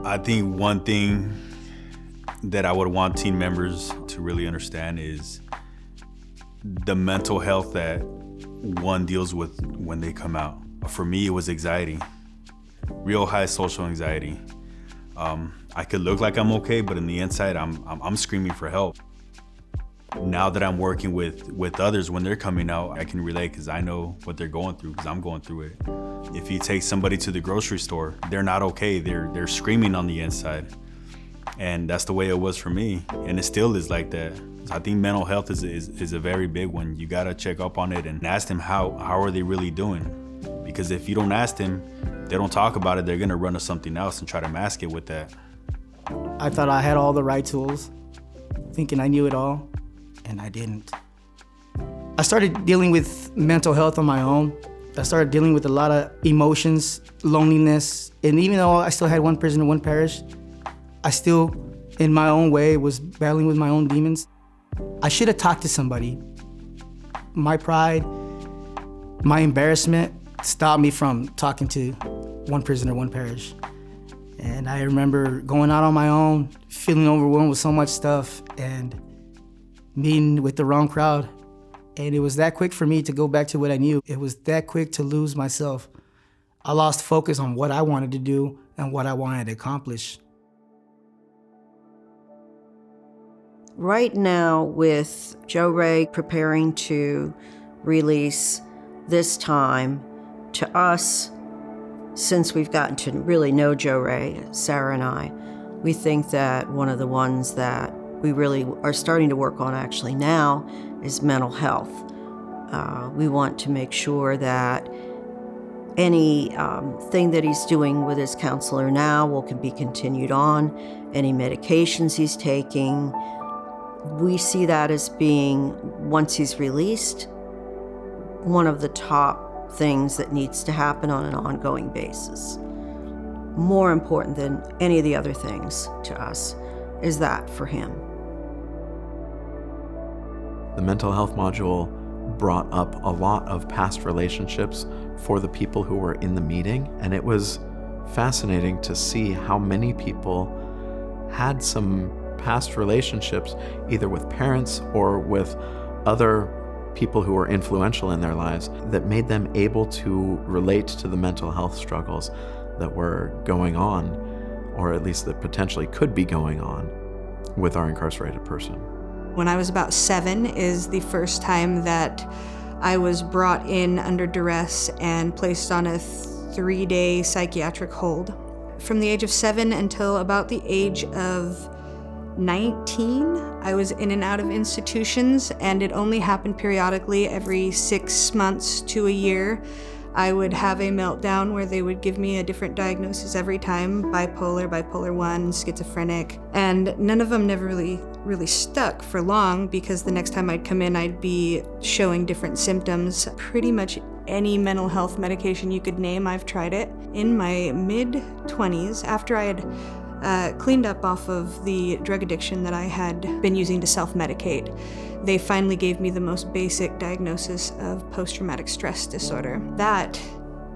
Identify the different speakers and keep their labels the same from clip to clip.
Speaker 1: I think one thing that I would want team members to really understand is the mental health that one deals with when they come out. For me, it was anxiety, real high social anxiety. I could look like I'm okay, but in the inside, I'm screaming for help. Now that I'm working with others, when they're coming out, I can relate because I know what they're going through because I'm going through it. If you take somebody to the grocery store, they're not okay. They're screaming on the inside. And that's the way it was for me. And it still is like that. So I think mental health is a very big one. You gotta check up on it and ask them how are they really doing? Because if you don't ask them, they don't talk about it, they're gonna run to something else and try to mask it with that.
Speaker 2: I thought I had all the right tools, thinking I knew it all, and I didn't. I started dealing with mental health on my own. I started dealing with a lot of emotions, loneliness, and even though I still had one prison in one parish, I still, in my own way, was battling with my own demons. I should have talked to somebody. My pride, my embarrassment stopped me from talking to one prisoner, one parish. And I remember going out on my own, feeling overwhelmed with so much stuff, and meeting with the wrong crowd. And it was that quick for me to go back to what I knew. It was that quick to lose myself. I lost focus on what I wanted to do and what I wanted to accomplish.
Speaker 3: Right now, with Joe Ray preparing to release this time, to us, since we've gotten to really know Joe Ray, Sarah and I, we think that one of the ones that we really are starting to work on actually now is mental health. We want to make sure that any thing that he's doing with his counselor now can be continued on, any medications he's taking. We see that as being, once he's released, one of the top things that needs to happen on an ongoing basis. More important than any of the other things to us is that for him.
Speaker 4: The mental health module brought up a lot of past relationships for the people who were in the meeting, and it was fascinating to see how many people had some past relationships, either with parents or with other people who were influential in their lives, that made them able to relate to the mental health struggles that were going on, or at least that potentially could be going on with our incarcerated person.
Speaker 5: When I was about 7 is the first time that I was brought in under duress and placed on a 3-day psychiatric hold. From the age of 7 until about the age of 19, I was in and out of institutions, and it only happened periodically every 6 months to a year. I would have a meltdown where they would give me a different diagnosis every time, bipolar, bipolar 1, schizophrenic, and none of them never really stuck for long, because the next time I'd come in, I'd be showing different symptoms. Pretty much any mental health medication you could name, I've tried it. In my mid-20s, after I had cleaned up off of the drug addiction that I had been using to self-medicate, they finally gave me the most basic diagnosis of post-traumatic stress disorder. That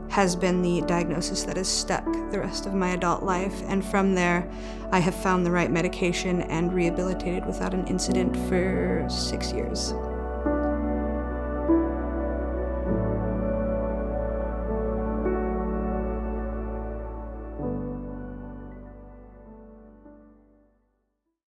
Speaker 5: has been the diagnosis that has stuck the rest of my adult life, and from there, I have found the right medication and rehabilitated without an incident for 6 years.